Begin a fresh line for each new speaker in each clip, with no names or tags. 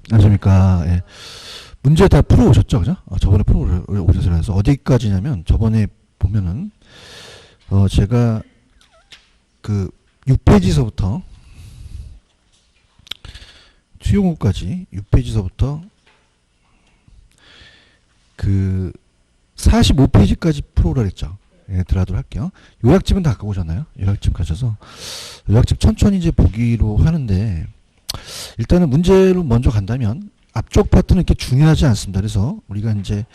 안녕하십니까. 예. 문제 다 풀어오셨죠, 그죠? 저번에 풀어오셔서 어디까지냐면 저번에 보면은 제가 그 6페이지서부터 수용호까지 6페이지서부터 그 45페이지까지 풀어오라 그랬죠. 예, 들어가도록 할게요. 요약집은 다 갖고 오잖아요. 요약집 가셔서 요약집 천천히 이제 보기로 하는데 일단은 문제로 먼저 간다면 앞쪽 파트는 이렇게 중요하지 않습니다. 그래서 우리가 이제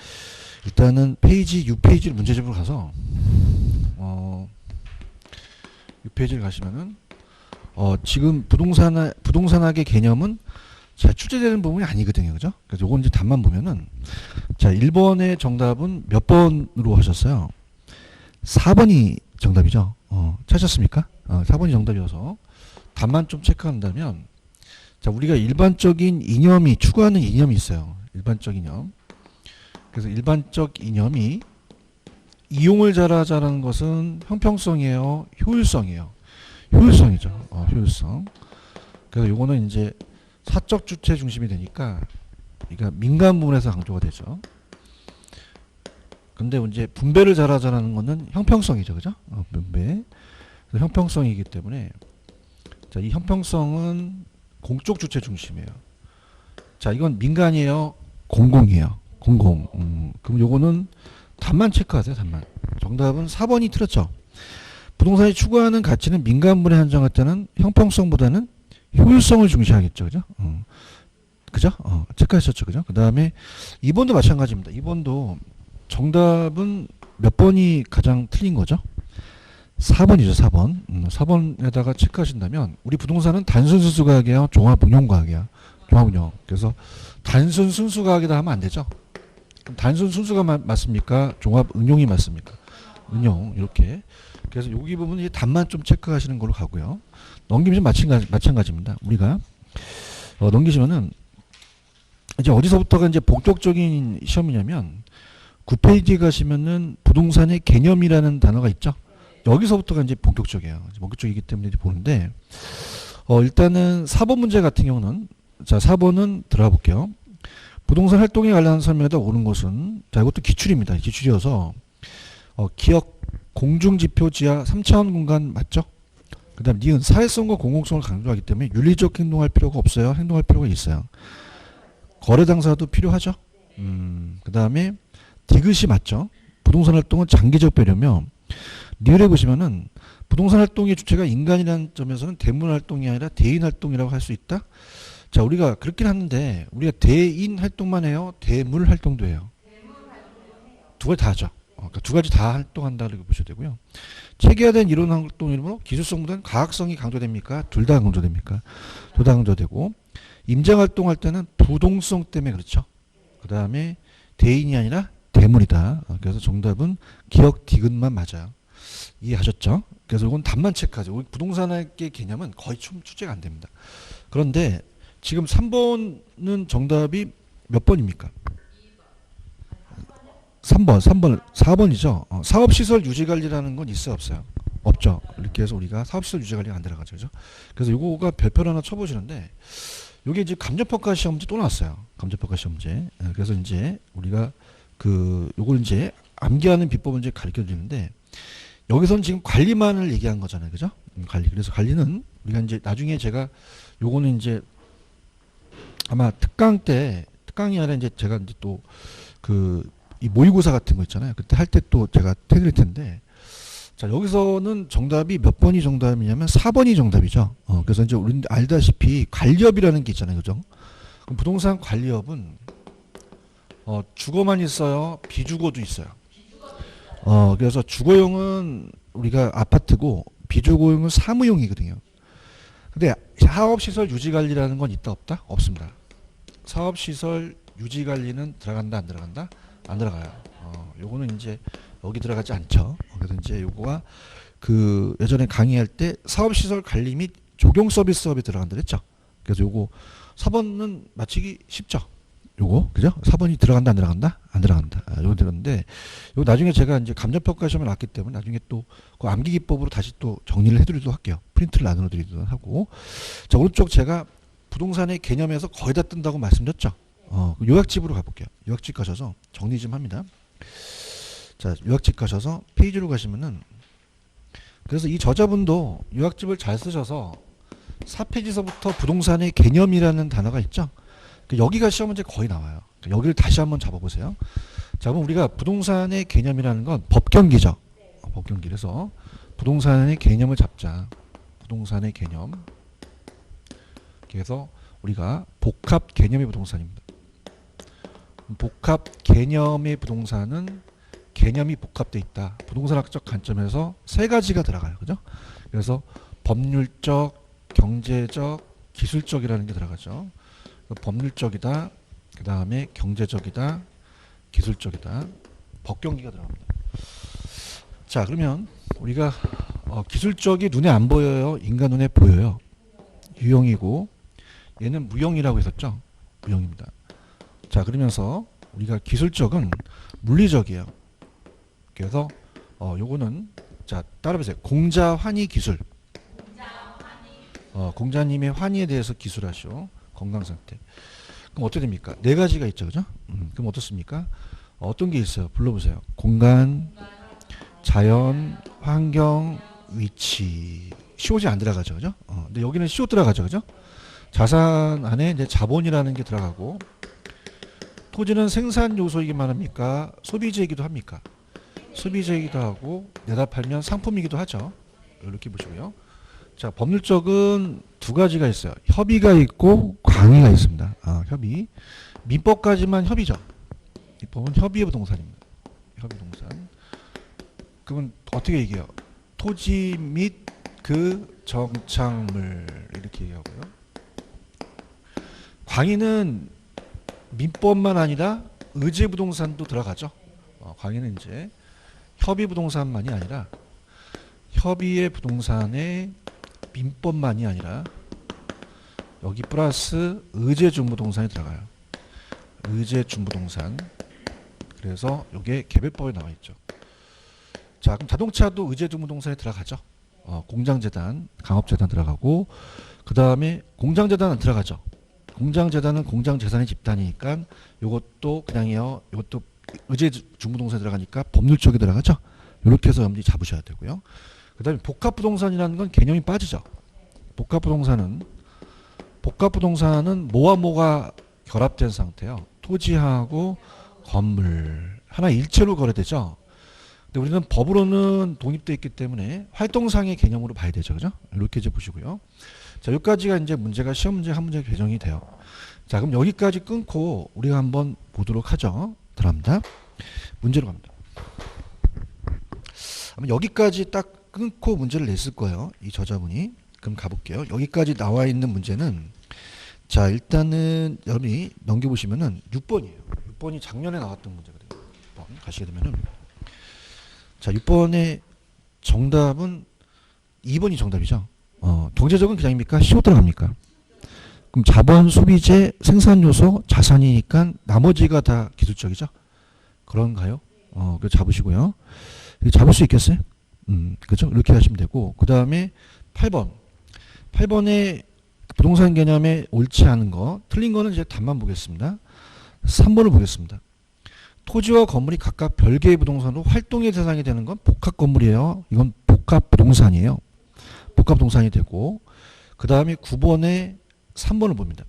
일단은 페이지 6페이지를 문제집으로 가서 6페이지를 가시면은 지금 부동산학의 개념은 잘 출제되는 부분이 아니거든요. 그죠? 그래서 요건 이제 답만 보면은 자, 1번의 정답은 몇 번으로 하셨어요? 4번이 정답이죠. 찾으셨습니까? 4번이 정답이어서 답만 좀 체크한다면 자, 우리가 일반적인 이념이 추구하는 이념이 있어요. 일반적 이념. 그래서 일반적 이념이 이용을 잘하자는 것은 형평성이에요, 효율성이에요. 효율성이죠. 효율성. 그래서 요거는 이제 사적 주체 중심이 되니까 그러니까 민간 부분에서 강조가 되죠. 근데 이제 분배를 잘하자는 것은 형평성이죠, 그죠? 분배. 그래서 형평성이기 때문에 자, 이 형평성은 공적 주체 중심이에요. 자, 이건 민간이에요, 공공이에요. 공공. 그럼 요거는 답만 체크하세요, 답만. 정답은 4번이 틀렸죠. 부동산이 추구하는 가치는 민간분에 한정할 때는 형평성보다는 효율성을 중시하겠죠, 그죠? 그죠? 체크하셨죠, 그죠? 그 다음에 2번도 마찬가지입니다. 2번도 정답은 몇 번이 가장 틀린 거죠? 4번이죠, 4번. 4번에다가 체크하신다면 우리 부동산은 단순 순수가격이야, 종합응용가격이야. 종합응용. 그래서 단순 순수가격이다 하면 안 되죠. 그럼 단순 순수가 맞습니까? 종합응용이 맞습니까? 응용 이렇게. 그래서 여기 부분은 답만 좀 체크하시는 걸로 가고요. 넘기면 마찬가지입니다. 우리가 넘기시면은 이제 어디서부터가 이제 본격적인 시험이냐면 9페이지 가시면은 부동산의 개념이라는 단어가 있죠. 여기서부터가 이제 본격적이에요. 본격적이기 때문에 보는데 일단은 4번 문제 같은 경우는 자, 4번은 들어가 볼게요. 부동산 활동에 관련한 설명에다 오른 것은 자, 이것도 기출입니다. 기출이어서 기억 공중지표 지하 3차원 공간 맞죠? 그 다음 니은 사회성과 공공성을 강조하기 때문에 윤리적 행동할 필요가 없어요. 행동할 필요가 있어요. 거래 당사도 필요하죠. 그 다음에 디귿이 맞죠? 부동산 활동은 장기적 배려며 니을에 보시면은 부동산 활동의 주체가 인간이라는 점에서는 대문 활동이 아니라 대인 활동이라고 할 수 있다. 자, 우리가 그렇긴 하는데 우리가 대인 활동만 해요, 대물 활동도 해요? 두 가지 다 하죠. 그러니까 두 가지 다 활동한다고 보셔야 되고요. 체계화된 이론 활동 이름으로 기술성보다는 과학성이 강조됩니까? 둘 다 강조됩니까? 둘 다 강조되고 임장 활동할 때는 부동성 때문에 그렇죠. 그 다음에 대인이 아니라 대물이다. 그래서 정답은 기억 디귿만 맞아요. 이해하셨죠? 그래서 이건 답만 체크하죠. 부동산학의 개념은 거의 출제가 안 됩니다. 그런데 지금 3번은 정답이 몇 번입니까? 3번, 4번이죠. 사업시설 유지관리라는 건 있어요, 없어요? 없죠. 이렇게 해서 우리가 사업시설 유지관리가 안 들어가죠. 그죠? 그래서 요거가 별표를 하나 쳐보시는데, 요게 이제 감정평가 시험지 또 나왔어요. 감정평가 시험지. 그래서 이제 우리가 요걸 이제 암기하는 비법을 이제 가르쳐 드리는데, 여기서는 지금 관리만을 얘기한 거잖아요. 그죠? 관리. 그래서 관리는 우리가 이제 나중에 제가 요거는 이제 아마 특강이 아니라 이제 제가 이제 또 이 모의고사 같은 거 있잖아요. 그때 할 때 또 제가 해드릴 텐데, 자, 여기서는 정답이 몇 번이 정답이냐면 4번이 정답이죠. 그래서 이제 우리는 알다시피 관리업이라는 게 있잖아요. 그죠? 그럼 부동산 관리업은, 주거만 있어요? 비주거도 있어요. 그래서 주거용은 우리가 아파트고, 비주거용은 사무용이거든요. 근데 사업시설 유지관리라는 건 있다, 없다? 없습니다. 사업시설 유지관리는 들어간다, 안 들어간다? 안 들어가요. 요거는 이제 여기 들어가지 않죠. 그래서 이제 요거가 예전에 강의할 때 사업시설 관리 및 조경 서비스업에 들어간다 그랬죠. 그래서 요거 4번은 맞히기 쉽죠. 요거 그죠? 4번이 들어간다, 안 들어간다? 안 들어간다. 요거 들었는데 요거 나중에 제가 이제 감정평가 시험을 놨기 때문에 나중에 또 그 암기기법으로 다시 또 정리를 해드리도록 할게요. 프린트를 나눠 드리도록 하고. 자, 오른쪽 제가 부동산의 개념에서 거의 다 뜬다고 말씀드렸죠. 요약집으로 가볼게요. 요약집 가셔서 정리 좀 합니다. 자, 요약집 가셔서 페이지로 가시면은, 그래서 이 저자분도 요약집을 잘 쓰셔서 4페이지서부터 부동산의 개념이라는 단어가 있죠. 여기가 시험 문제 거의 나와요. 여기를 다시 한번 잡아보세요. 자, 그럼 우리가 부동산의 개념이라는 건 법경기죠. 법경기. 그래서 부동산의 개념을 잡자. 부동산의 개념. 그래서 우리가 복합 개념의 부동산입니다. 복합 개념의 부동산은 개념이 복합되어 있다. 부동산학적 관점에서 세 가지가 들어가요. 그죠? 그래서 법률적, 경제적, 기술적이라는 게 들어가죠. 법률적이다. 그 다음에 경제적이다. 기술적이다. 법경기가 들어갑니다. 자, 그러면 우리가 기술적이 눈에 안 보여요? 인간 눈에 보여요? 유형이고, 얘는 무형이라고 했었죠? 무형입니다. 자, 그러면서 우리가 기술적은 물리적이에요. 그래서 요거는, 자, 따라보세요. 공자 환희 기술. 공자님의 환희에 대해서 기술하시오. 건강 상태. 그럼 어떻게 됩니까? 네 가지가 있죠, 그죠? 그럼 어떻습니까? 어떤 게 있어요? 불러보세요. 공간, 자연, 환경, 위치. 시옷이 안 들어가죠, 그죠? 근데 여기는 시옷 들어가죠, 그죠? 자산 안에 이제 자본이라는 게 들어가고, 토지는 생산 요소이기만 합니까? 소비재이기도 합니까? 소비재이기도 하고, 내다 팔면 상품이기도 하죠. 이렇게 보시고요. 자, 법률적은 두 가지가 있어요. 협의가 있고 광의가 있습니다. 협의. 민법까지만 협의죠. 민법은 협의의 부동산입니다. 협의 부동산. 그건 어떻게 얘기해요? 토지 및 그 정착물 이렇게 얘기하고요. 광의는 민법만 아니라 의제 부동산도 들어가죠. 광의는 이제 협의 부동산만이 아니라 협의의 부동산에 민법만이 아니라 여기 플러스 의제 준부동산이 들어가요. 의제 준부동산. 그래서 이게 개별법에 나와 있죠. 자, 그럼 자동차도 의제 준부동산에 들어가죠. 공장재단, 강업재단 들어가고, 그 다음에 공장재단은 들어가죠. 공장재단은 공장재산의 집단이니까 이것도 그냥이요. 이것도 의제 준부동산에 들어가니까 법률적이 들어가죠. 이렇게 해서 염두에 잡으셔야 되고요. 그 다음에 복합부동산이라는 건 개념이 빠지죠. 복합부동산은 뭐와 뭐가 결합된 상태예요. 토지하고 건물 하나 일체로 거래되죠. 근데 우리는 법으로는 독립되어 있기 때문에 활동상의 개념으로 봐야 되죠, 그죠? 이렇게 이제 보시고요. 자, 여기까지가 이제 문제가 시험 문제 한 문제 배정이 돼요. 자, 그럼 여기까지 끊고 우리가 한번 보도록 하죠. 들어갑니다. 문제로 갑니다. 아마 여기까지 딱 끊고 문제를 냈을 거예요. 이 저자분이. 그럼 가볼게요. 여기까지 나와 있는 문제는, 자, 일단은 여러분이 넘겨보시면은 6번이에요. 6번이 작년에 나왔던 문제거든요. 6번 가시게 되면은, 자, 6번의 정답은 2번이 정답이죠. 경제적은 그냥입니까? 시옷 들어갑니까? 그럼 자본, 소비재, 생산 요소, 자산이니까 나머지가 다 기술적이죠? 그런가요? 그거 잡으시고요. 잡을 수 있겠어요? 그죠? 이렇게 하시면 되고, 그 다음에 8번. 8번의 부동산 개념에 옳지 않은 거, 틀린 거는 이제 답만 보겠습니다. 3번을 보겠습니다. 토지와 건물이 각각 별개의 부동산으로 활동의 대상이 되는 건 복합 건물이에요. 이건 복합 부동산이에요. 복합 부동산이 되고, 그 다음에 9번에 3번을 봅니다.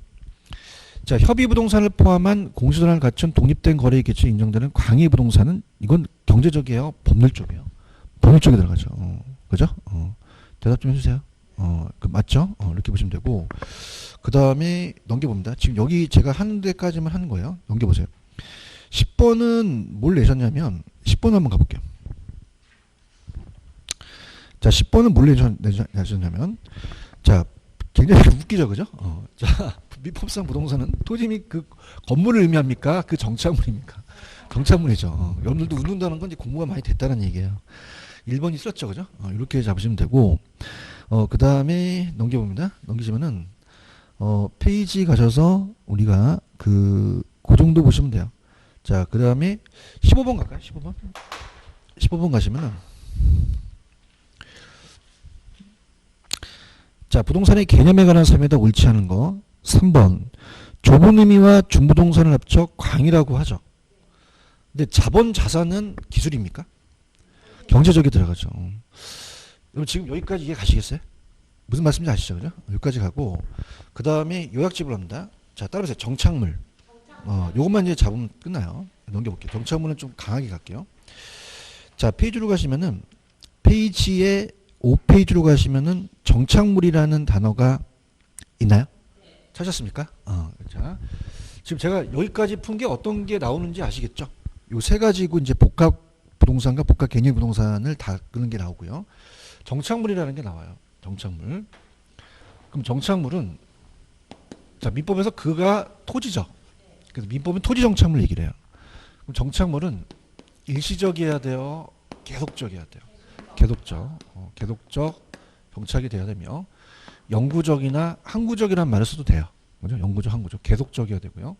자, 협의 부동산을 포함한 공시도란을 갖춘 독립된 거래의 개체로 인정되는 광의 부동산은 이건 경제적이에요. 법률적이에요. 법률적이 들어가죠. 그죠? 대답 좀 해주세요. 맞죠? 이렇게 보시면 되고, 그 다음에 넘겨봅니다. 지금 여기 제가 하는 데까지만 하는 거예요. 넘겨보세요. 10번은 뭘 내셨냐면, 10번 한번 가볼게요. 자, 10번은 뭘 내셨냐면, 자, 굉장히 웃기죠, 그죠? 자, 민법상 부동산은 토지 및 그 건물을 의미합니까? 그 정착물입니까? 정착물이죠. 여러분들도 웃는다는 건 이제 공부가 많이 됐다는 얘기예요. 1번이 썼죠, 그죠? 이렇게 잡으시면 되고, 그 다음에 넘겨봅니다. 넘기시면은, 페이지 가셔서 우리가 그 정도 보시면 돼요. 자, 그 다음에 15번 갈까요? 15번? 15번 가시면은, 자, 부동산의 개념에 관한 설명에다 옳지 않은 거. 3번 좁은 의미와 중부동사를 합쳐 광이라고 하죠. 근데 자본 자산은 기술입니까? 경제적이 들어가죠. 여러분 지금 여기까지 이해 가시겠어요? 무슨 말씀인지 아시죠? 그죠? 여기까지 가고 그 다음에 요약집을 합니다. 자 따라오세요. 정착물. 요것만 이제 잡으면 끝나요. 넘겨볼게요. 정착물은 좀 강하게 갈게요. 자 페이지로 가시면은 페이지에 5페이지로 가시면은 정착물이라는 단어가 있나요? 찾았습니까? 자 지금 제가 여기까지 푼 게 어떤 게 나오는지 아시겠죠? 요 세 가지고 이제 복합 부동산과 복합 개념 부동산을 다 끄는 게 나오고요. 정착물이라는 게 나와요. 정착물. 그럼 정착물은 자 민법에서 그가 토지죠. 그래서 민법은 토지 정착물 얘기를 해요. 그럼 정착물은 일시적이어야 돼요. 계속적이어야 돼요. 계속적 정착이 돼야 되며 영구적이나 항구적이라는 말을 써도 돼요. 그죠? 영구적, 항구적, 계속적이어야 되고요.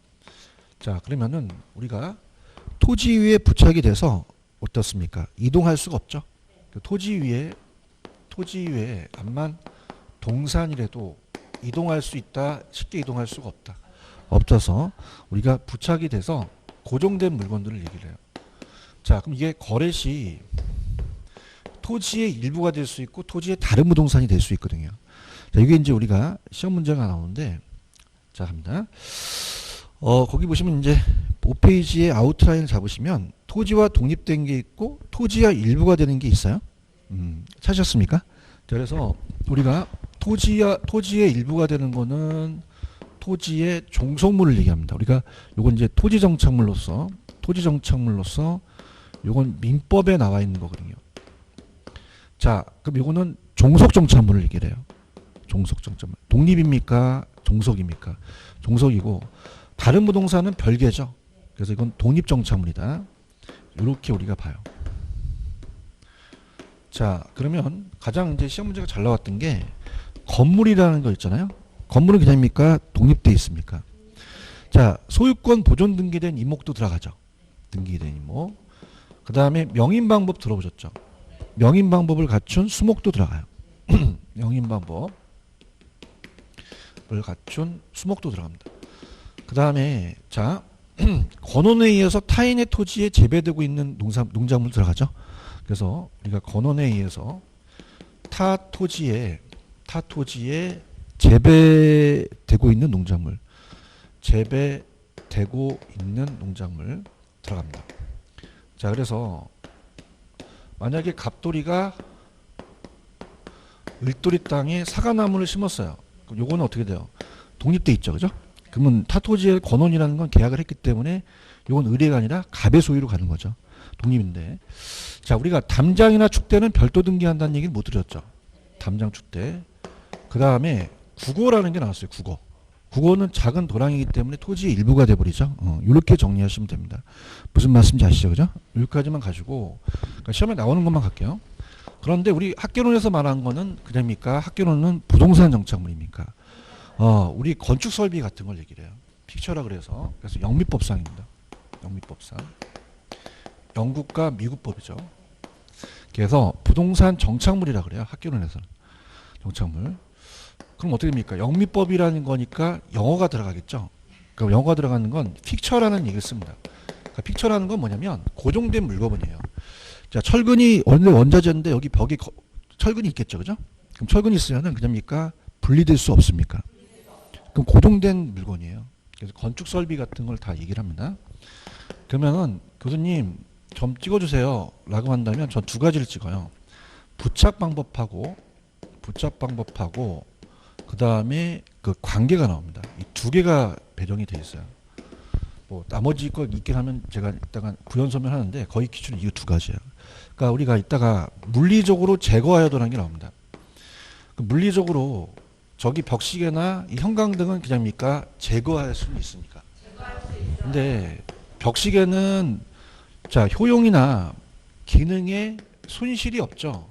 자 그러면은 우리가 토지 위에 부착이 돼서 어떻습니까? 이동할 수가 없죠. 토지 위에 암만 동산이라도 이동할 수 있다. 쉽게 이동할 수가 없다. 없어서 우리가 부착이 돼서 고정된 물건들을 얘기를 해요. 자 그럼 이게 거래 시 토지의 일부가 될 수 있고 토지의 다른 부동산이 될 수 있거든요. 자 이게 이제 우리가 시험 문제가 나오는데 자 갑니다. 거기 보시면 이제 5페이지에 아웃라인을 잡으시면 토지와 독립된 게 있고 토지와 일부가 되는 게 있어요. 찾으셨습니까? 자, 그래서 우리가 토지의 일부가 되는 거는 토지의 종속물을 얘기합니다. 우리가 요건 이제 토지 정착물로서 요건 민법에 나와 있는 거거든요. 자, 그럼 요거는 종속 정착물을 얘기를 해요. 종속 정착물. 독립입니까? 종속입니까? 종속이고 다른 부동산은 별개죠. 그래서 이건 독립 정착물이다. 이렇게 우리가 봐요. 자, 그러면 가장 이제 시험 문제가 잘 나왔던 게 건물이라는 거 있잖아요. 건물은 그냥입니까? 독립돼 있습니까? 자, 소유권 보존 등기된 이목도 들어가죠. 등기된 이목. 그 다음에 명인 방법 들어보셨죠? 명인 방법을 갖춘 수목도 들어가요. 명인 방법을 갖춘 수목도 들어갑니다. 그 다음에 자 권원에 의해서 타인의 토지에 재배되고 있는 농작물 들어가죠. 그래서 우리가 권원에 의해서 타 토지에 재배되고 있는 농작물 들어갑니다. 자 그래서 만약에 갑돌이가 을돌이 땅에 사과나무를 심었어요. 그럼 요거는 어떻게 돼요? 독립돼 있죠, 그죠? 그러면 타 토지의 권원이라는 건 계약을 했기 때문에 요건 의뢰가 아니라 갑의 소유로 가는 거죠. 독립인데. 자, 우리가 담장이나 축대는 별도 등기한다는 얘기를 못 드렸죠. 담장, 축대. 그 다음에 국어라는 게 나왔어요. 국어는 작은 도량이기 때문에 토지의 일부가 돼버리죠. 이렇게 정리하시면 됩니다. 무슨 말씀인지 아시죠, 그죠? 여기까지만 가지고 그러니까 시험에 나오는 것만 갈게요. 그런데 우리 학교론에서 말한 거는 그냥입니까? 학교론은 부동산 정착물입니까? 우리 건축 설비 같은 걸 얘기를 해요. 픽처라 그래서 영미법상입니다. 영미법상. 영국과 미국법이죠. 그래서 부동산 정착물이라 그래요. 학교론에서는. 정착물. 그럼 어떻게 됩니까? 영미법이라는 거니까 영어가 들어가겠죠. 그럼 영어가 들어가는 건 픽처라는 얘기를 씁니다. 그러니까 픽처라는 건 뭐냐면 고정된 물건이에요. 자, 철근이 원래 원자재인데 여기 벽에 철근이 있겠죠, 그죠? 그럼 철근이 있으면은 그냥입니까? 분리될 수 없습니까? 그럼 고정된 물건이에요. 그래서 건축 설비 같은 걸 다 얘기를 합니다. 그러면은 교수님 점 찍어주세요 라고 한다면 전 두 가지를 찍어요. 부착 방법하고 그 다음에 그 관계가 나옵니다. 이 두 개가 배정이 돼 있어요. 뭐 나머지 거 있긴 하면 제가 이따가 구현 설명하는데 거의 기준은 이 두 가지예요. 그러니까 우리가 이따가 물리적으로 제거하여도라는 게 나옵니다. 그 물리적으로 저기 벽시계나 이 형광등은 그냥입니까? 제거할 수는 있습니까? 근데 벽시계는 자 효용이나 기능에 손실이 없죠.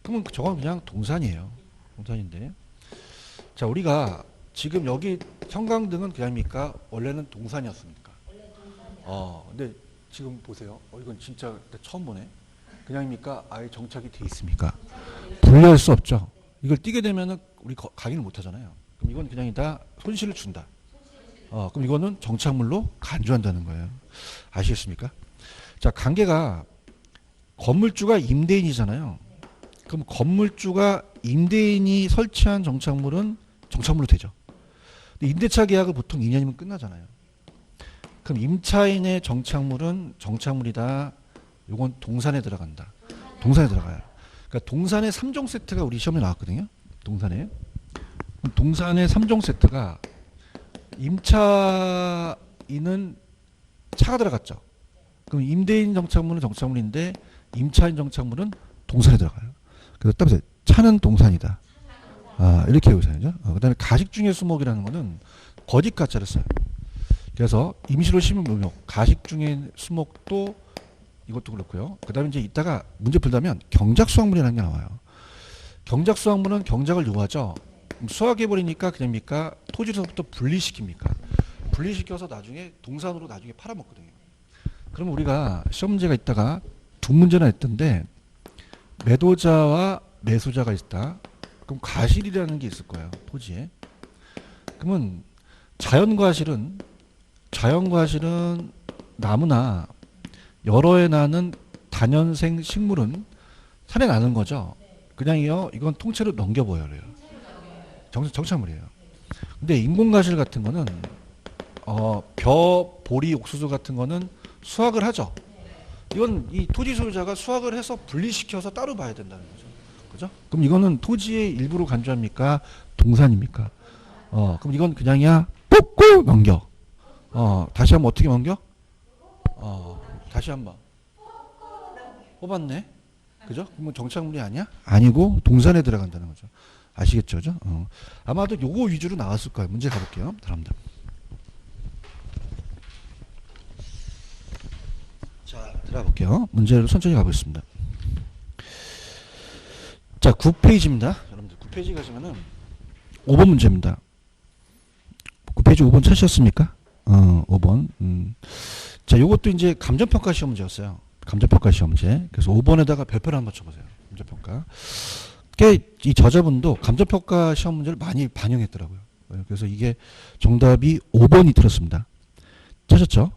그러면 저건 그냥 동산이에요. 동산인데 자 우리가 지금 여기 형광등은 그냥입니까? 원래는 동산이었습니까? 근데 지금 보세요. 이건 진짜 처음 보네. 그냥입니까? 아예 정착이 돼 있습니까? 분리할 수 없죠. 이걸 띄게 되면은 우리 강의를 못 하잖아요. 그럼 이건 그냥 다 손실을 준다. 그럼 이거는 정착물로 간주한다는 거예요. 아시겠습니까? 자, 관계가 건물주가 임대인이잖아요. 그럼 건물주가 임대인이 설치한 정착물은 정착물로 되죠. 근데 임대차 계약을 보통 2년이면 끝나잖아요. 그럼 임차인의 정착물은 정착물이다. 요건 동산에 들어간다. 동산에 들어가요. 그러니까 동산의 3종 세트가 우리 시험에 나왔거든요. 동산에. 동산의 3종 세트가 임차인은 차가 들어갔죠. 그럼 임대인 정착물은 정착물인데 임차인 정착물은 동산에 들어가요. 그래서 따라서 차는 동산이다. 이렇게 여기서죠. 그다음에 가식중의 수목이라는 거는 거짓 가짜를 써요. 그래서 임시로 심은 묘목, 가식중의 수목도 이것도 그렇고요. 그다음에 이제 이따가 문제 풀다면 경작수확물이라는 게 나와요. 경작수확물은 경작을 요하죠. 수확해버리니까 그냥입니까? 토지로부터 분리시킵니까? 분리시켜서 나중에 동산으로 나중에 팔아먹거든요. 그럼 우리가 시험 문제가 있다가 두 문제나 했던데 매도자와 매수자가 있다. 그럼 과실이라는 게 있을 거예요. 토지에. 그러면 자연과실은 나무나 여러 해 나는 다년생 식물은 산에 나는 거죠. 그냥요. 이건 통째로 넘겨버려요. 정착물이에요. 근데 인공과실 같은 거는 벼, 보리, 옥수수 같은 거는 수확을 하죠. 이건 이 토지 소유자가 수확을 해서 분리시켜서 따로 봐야 된다는 거죠. 그죠? 그럼 이거는 토지의 일부로 간주합니까? 동산입니까? 그럼 이건 그냥이야 뽑고 넘겨. 다시 한번 어떻게 넘겨? 다시 한번 뽑았네. 그죠? 그러면 정착물이 아니야? 아니고 동산에 들어간다는 거죠. 아시겠죠? 그죠? 아마도 요거 위주로 나왔을 거예요. 문제 가볼게요. 사람들. 자, 들어가 볼게요. 문제를 천천히 가보겠습니다. 자, 9페이지입니다. 여러분들 9페이지 가시면은 5번 문제입니다. 9페이지 5번 찾으셨습니까? 5번. 자, 요것도 이제 감정평가 시험 문제였어요. 감정평가 시험 문제. 그래서 5번에다가 별표를 한번 쳐보세요. 감정평가. 이 저자분도 감정평가 시험 문제를 많이 반영했더라고요. 그래서 이게 정답이 5번이 들었습니다. 찾았죠?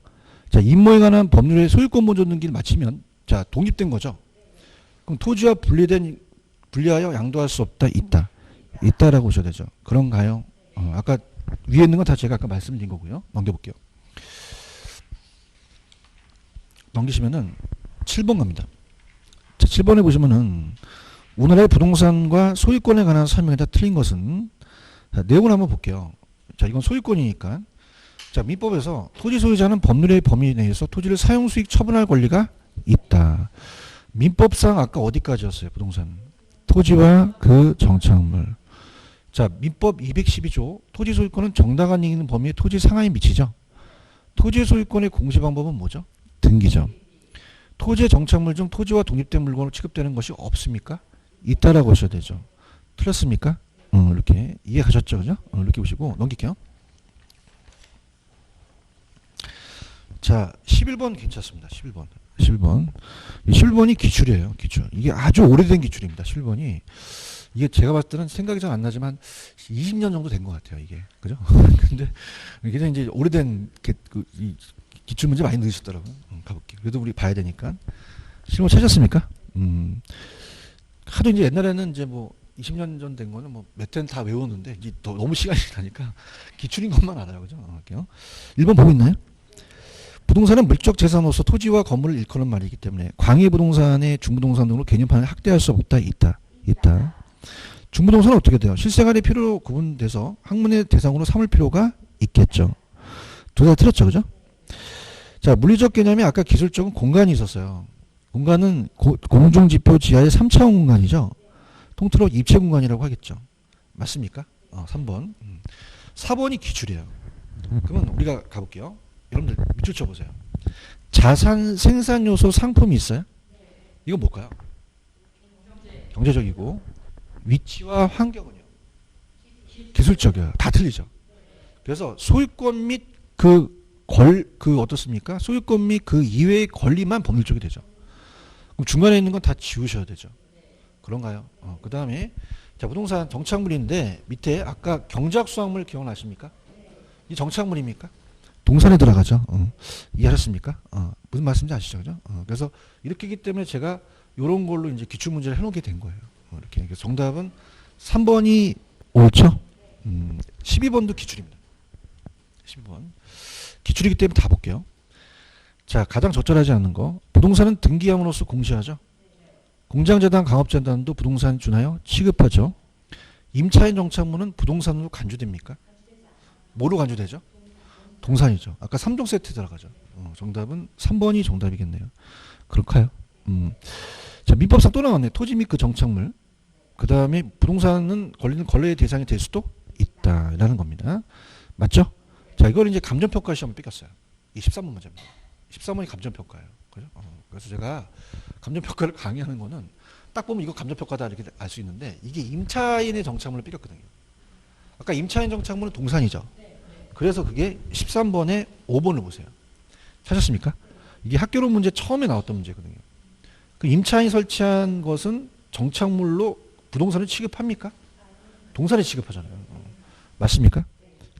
자, 임모에 관한 법률의 소유권 보존 등기를 마치면 자, 독립된 거죠. 그럼 토지와 분리하여 양도할 수 없다, 있다. 있다라고 보셔야 되죠. 그런가요? 아까 위에 있는 건 다 제가 아까 말씀드린 거고요. 넘겨볼게요. 넘기시면은 7번 갑니다. 자, 7번에 보시면은 우리나라의 부동산과 소유권에 관한 설명이 다 틀린 것은 자, 내용을 한번 볼게요. 자, 이건 소유권이니까 자, 민법에서 토지 소유자는 법률의 범위 내에서 토지를 사용 수익 처분할 권리가 있다. 민법상 아까 어디까지였어요? 부동산 토지와 그 정착물. 자, 민법 212조 토지 소유권은 정당한 이익 있는 범위의 토지 상하에 미치죠. 토지 소유권의 공시 방법은 뭐죠? 등기죠. 토지의 정착물 중 토지와 독립된 물건으로 취급되는 것이 없습니까? 있다라고 하셔야 되죠. 틀렸습니까? 이렇게 이해가셨죠? 그죠? 이렇게 보시고 넘길게요. 자, 11번 괜찮습니다. 11번. 11번이 기출이에요. 기출. 이게 아주 오래된 기출입니다. 11번이. 이게 제가 봤을 때는 생각이 잘 안 나지만 20년 정도 된 것 같아요. 이게. 그죠? 근데 굉장히 이제 오래된 기출 문제 많이 넣으셨더라고요. 가볼게요. 그래도 우리 봐야 되니까. 11번 찾았습니까? 하도 이제 옛날에는 이제 뭐 20년 전 된 거는 뭐 몇 회는 다 외우는데 이제 너무 시간이 가니까 기출인 것만 알아요. 그죠? 할게요. 1번 보고 있나요? 부동산은 물적 재산으로서 토지와 건물을 일컫는 말이기 때문에 광해 부동산의 중부동산 등으로 개념판을 확대할 수 없다. 있다. 중부동산은 어떻게 돼요? 실생활의 필요로 구분돼서 학문의 대상으로 삼을 필요가 있겠죠. 둘 다 틀렸죠. 그죠? 자, 물리적 개념이 아까 기술적인 공간이 있었어요. 공간은 공중지표 지하의 3차원 공간이죠. 통틀어 입체 공간이라고 하겠죠. 맞습니까? 3번. 4번이 기출이에요. 그러면 우리가 가볼게요. 여러분들 밑줄 쳐보세요. 자산 생산 요소 상품이 있어요? 이건 뭘까요? 경제적이고 위치와 환경은요? 기술적이에요. 다 틀리죠. 그래서 소유권 및 어떻습니까? 소유권 및 그 이외의 권리만 법률적이 되죠. 그럼 중간에 있는 건 다 지우셔야 되죠. 그런가요? 그 다음에 자, 부동산 정착물인데 밑에 아까 경작 수확물 기억나십니까? 이 정착물입니까? 동산에 들어가죠. 이해하셨습니까? 무슨 말씀인지 아시죠? 그죠? 그래서 이렇게기 때문에 제가 이런 걸로 이제 기출 문제를 해놓게 된 거예요. 이렇게. 그래서 정답은 3번이 옳죠? 12번도 기출입니다. 12번. 기출이기 때문에 다 볼게요. 자, 가장 적절하지 않는 거. 부동산은 등기함으로써 공시하죠. 공장재단, 강업재단도 부동산 준하여 취급하죠. 임차인 정착물은 부동산으로 간주됩니까? 뭐로 간주되죠? 동산이죠. 아까 3종 세트 들어가죠. 정답은 3번이 정답이겠네요. 그럴까요? 자, 민법상 또 나왔네. 토지 및 그 정착물. 그 다음에 부동산은 걸리는 권리의 대상이 될 수도 있다라는 겁니다. 맞죠? 자, 이걸 이제 감정평가 시험에 뺏겼어요. 이 13번 문제입니다. 13번이 감정평가예요. 그죠? 그래서 제가 감정평가를 강의하는 거는 딱 보면 이거 감정평가다 이렇게 알 수 있는데 이게 임차인의 정착물을 뺏겼거든요. 아까 임차인 정착물은 동산이죠. 그래서 그게 13번에 5번을 보세요. 찾았습니까? 이게 학교론 문제 처음에 나왔던 문제거든요. 그 임차인이 설치한 것은 정착물로 부동산을 취급합니까? 동산에 취급하잖아요. 맞습니까?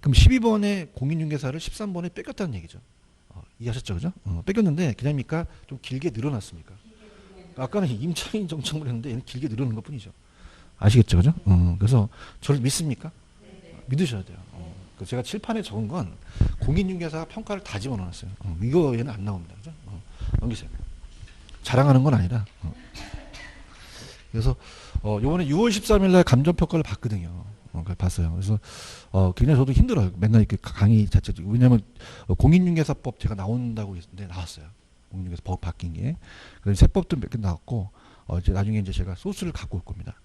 그럼 12번에 공인중개사를 13번에 뺏겼다는 얘기죠. 이해하셨죠? 그죠? 뺏겼는데 그냥입니까? 좀 길게 늘어났습니까? 아까는 임차인 정착물 했는데 얘는 길게 늘어난 것 뿐이죠. 아시겠죠? 그죠? 그래서 저를 믿습니까? 믿으셔야 돼요. 제가 칠판에 적은 건 공인중개사 평가를 다 집어넣었어요. 이거 얘는 안 나옵니다. 그죠? 넘기세요. 자랑하는 건 아니라. 그래서 요번에 6월 13일 날 감정평가를 봤거든요. 봤어요. 그래서 굉장히 저도 힘들어요. 맨날 이렇게 강의 자체도. 왜냐하면 공인중개사법 제가 나온다고 했는데 나왔어요. 공인중개사 법 바뀐 게. 그래서 세법도 몇 개 나왔고 이제 나중에 이제 제가 소스를 갖고 올 겁니다.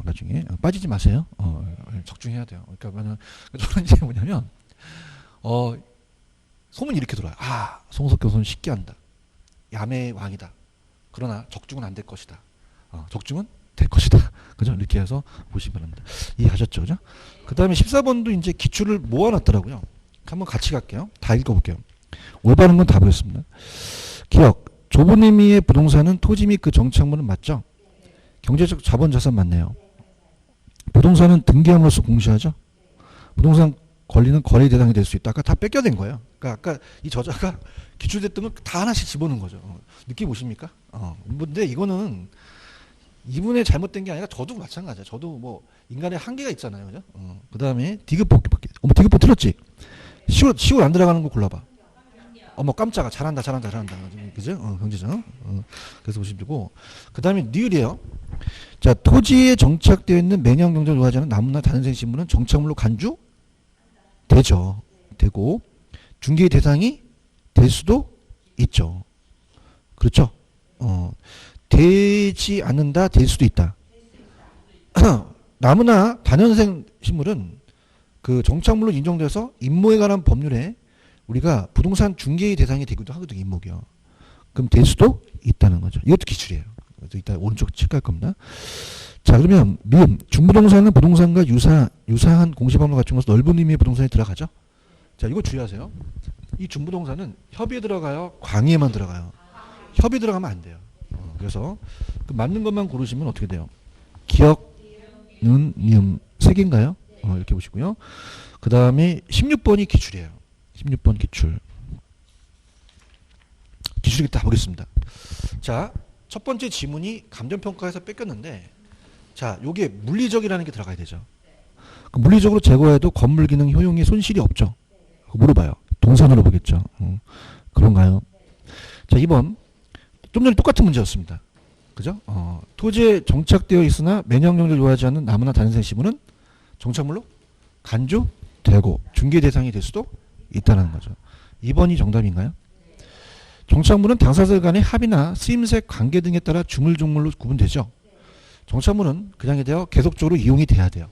나중에 빠지지 마세요. 적중해야 돼요. 그러니까 저는 이제 뭐냐면 소문이 이렇게 돌아요. 송석 교수는 쉽게 한다. 야매의 왕이다. 그러나 적중은 안 될 것이다. 적중은 될 것이다. 그죠? 이렇게 해서 보시기 바랍니다. 이해하셨죠? 그죠? 그 다음에 14번도 이제 기출을 모아놨더라고요. 한번 같이 갈게요. 다 읽어볼게요. 올바른 건 다 보겠습니다. 기억. 좁은 의미의 부동산은 토지 및 그 정착물은 맞죠? 경제적 자본 자산 맞네요. 부동산은 등기함으로써 공시하죠? 부동산 권리는 거래 대상이 될 수 있다. 아까 다 뺏겨낸 거예요. 그러니까 아까 이 저자가 기출됐던 걸 다 하나씩 집어넣은 거죠. 느낌 오십니까? 근데 이거는 이분의 잘못된 게 아니라 저도 마찬가지야. 저도 뭐 인간의 한계가 있잖아요. 그죠? 그 다음에 디귿볶이. 디귿볶이 틀렸지? 시골 안 들어가는 거 골라봐. 깜짝아. 잘한다. 그죠? 경제적. 그래서 보시면 되고. 그 다음에 니을이에요. 자, 토지에 정착되어 있는 매년 경제를 요하지 않은 나무나 다른 생식물은 정착물로 간주? 되죠. 되고. 중개의 대상이 될 수도 있죠. 그렇죠? 되지 않는다, 될 수도 있다. 나무나 다년생 식물은 그 정착물로 인정돼서 임모에 관한 법률에 우리가 부동산 중개의 대상이 되기도 하거든요. 임목이요. 그럼 될 수도 있다는 거죠. 이것도 기출이에요. 그래서 이따 오른쪽 체크할 겁니다. 자, 그러면 미음. 중부동산은 부동산과 유사한 공시법률 갖춘 것은 넓은 의미의 부동산에 들어가죠. 자, 이거 주의하세요. 이 중부동산은 협의에 들어가요? 광의에만 들어가요? 협의 들어가면 안 돼요. 그래서 그 맞는 것만 고르시면 어떻게 돼요? 기억, 는, 미음 세 개인가요? 이렇게 보시고요. 그 다음에 16번이 기출이에요. 16번 기출. 기출이 다 보겠습니다. 자, 첫 번째 지문이 감정평가에서 뺏겼는데, 자, 요게 물리적이라는 게 들어가야 되죠. 물리적으로 제거해도 건물 기능 효용에 손실이 없죠. 물어봐요. 동산으로 보겠죠. 그런가요? 자, 2번. 좀 전에 똑같은 문제였습니다. 그죠? 토지에 정착되어 있으나 매년 경제를 요하지 않는 나무나 다른 생식물은 정착물로 간주되고 중개 대상이 될 수도 있다는 거죠. 2번이 정답인가요? 정착물은 당사자들 간의 합의나 쓰임새 관계 등에 따라 주물종물로 구분되죠. 정착물은 그냥에 대하여 계속적으로 이용이 돼야 돼요.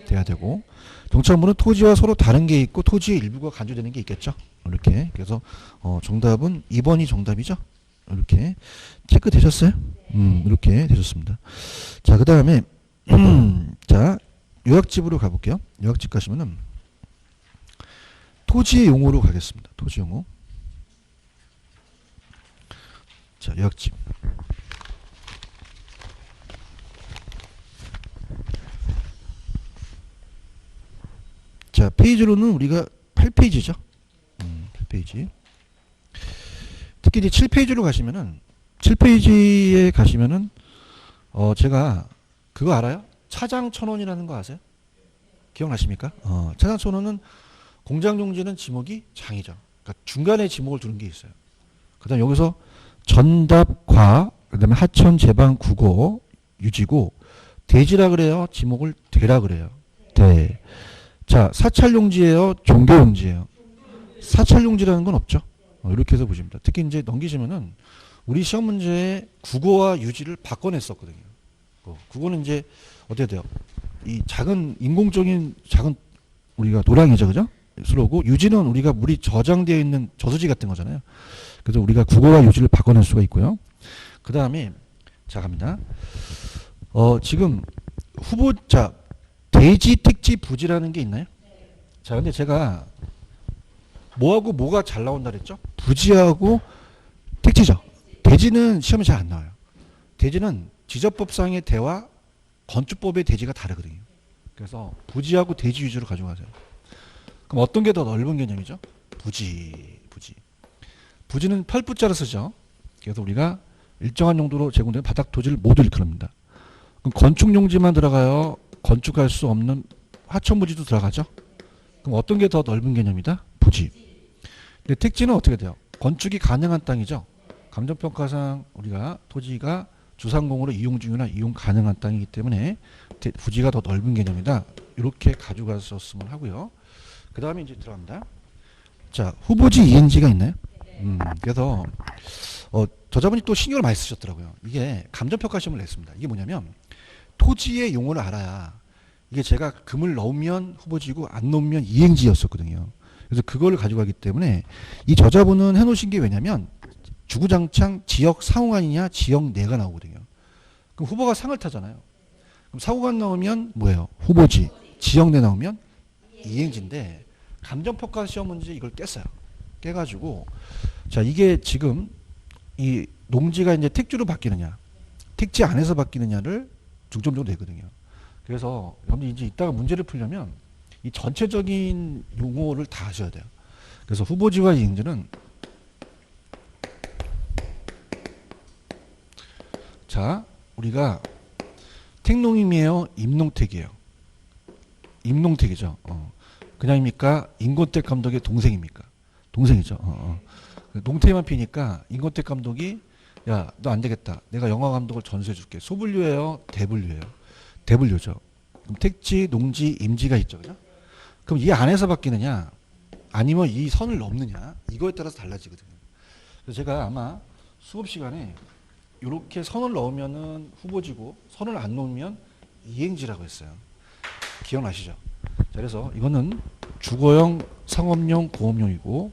돼야 되고 정착물은 토지와 서로 다른 게 있고 토지의 일부가 간주되는 게 있겠죠. 이렇게. 그래서 정답은 2번이 정답이죠. 이렇게 체크 되셨어요? 이렇게 되셨습니다. 자, 그 다음에 자, 요약집으로 가볼게요. 요약집 가시면은 토지의 용어로 가겠습니다. 토지 용어. 자, 요약집. 자, 페이지로는 우리가 8페이지죠. 8페이지. 특히 이제 7페이지로 가시면은 7페이지에 가시면은 제가 그거 알아요? 차장천원이라는 거 아세요? 기억나십니까? 차장천원은 공장용지는 지목이 장이죠. 그러니까 중간에 지목을 두는 게 있어요. 그다음 여기서 전답과 그다음에 하천 제방 국어 유지고 대지라 그래요. 지목을 대라 그래요. 대. 자, 사찰용지예요. 종교용지예요. 사찰용지라는 건 없죠. 이렇게 해서 보시면 됩니다. 특히 이제 넘기시면은 우리 시험 문제에 국어와 유지를 바꿔냈었거든요. 국어는 이제 어떻게 돼요? 이 작은 인공적인 작은 우리가 노랑이죠, 그죠? 수로고 유지는 우리가 물이 저장되어 있는 저수지 같은 거잖아요. 그래서 우리가 국어와 유지를 바꿔낼 수가 있고요. 그 다음에 자 갑니다. 지금 후보자 대지, 택지, 부지라는 게 있나요? 자, 근데 제가 뭐하고 뭐가 잘 나온다 그랬죠? 부지하고 택지죠. 대지는 시험에 잘 안 나와요. 대지는 지적법상의 대와 건축법의 대지가 다르거든요. 그래서 부지하고 대지 위주로 가져가세요. 그럼 어떤 게 더 넓은 개념이죠? 부지. 부지는 펄부자로 쓰죠. 그래서 우리가 일정한 용도로 제공되는 바닥 토지를 모두 일컬습니다. 그럼 건축용지만 들어가요? 건축할 수 없는 하천부지도 들어가죠? 그럼 어떤 게 더 넓은 개념이다? 부지. 근데 택지는 어떻게 돼요? 건축이 가능한 땅이죠. 감정평가상 우리가 토지가 주상공으로 이용 중이나 이용 가능한 땅이기 때문에 부지가 더 넓은 개념이다. 이렇게 가져갔었으면 하고요. 그 다음에 이제 들어갑니다. 자, 후보지 이행지가 있나요? 그래서 저자분이 또 신경을 많이 쓰셨더라고요. 이게 감정평가 시험을 냈습니다. 이게 뭐냐면 토지의 용어를 알아야 이게 제가 금을 넣으면 후보지고 안 넣으면 이행지였었거든요. 그래서 그걸 가져가기 때문에 이 저자분은 해놓으신 게 왜냐면 주구장창 지역 상호간이냐 지역 내가 나오거든요. 그럼 후보가 상을 타잖아요. 그럼 상호간 나오면 뭐예요? 후보지. 지역 내 나오면 이행지인데 감정평가 시험 문제 이걸 깼어요. 깨가지고 자 이게 지금 이 농지가 이제 택지로 바뀌느냐 택지 안에서 바뀌느냐를 중점적으로 내거든요. 그래서 여러분들 이제 이따가 문제를 풀려면 이 전체적인 용어를 다 아셔야 돼요. 그래서 후보지와 이행지는 자 우리가 택농임이에요? 임농택이에요? 임농택이죠. 그냥입니까? 임권택 감독의 동생입니까? 동생이죠. 농택만 피니까 임권택 감독이 야 너 안 되겠다. 내가 영화 감독을 전수해 줄게. 소분류예요? 대분류예요? 대분류죠. 그럼 택지, 농지, 임지가 있죠. 그죠? 그럼 이 안에서 바뀌느냐 아니면 이 선을 넘느냐 이거에 따라서 달라지거든요. 그래서 제가 아마 수업 시간에 이렇게 선을 넣으면은 후보지고 선을 안 넣으면 이행지라고 했어요. 기억나시죠? 자, 그래서 이거는 주거용, 상업용, 공업용이고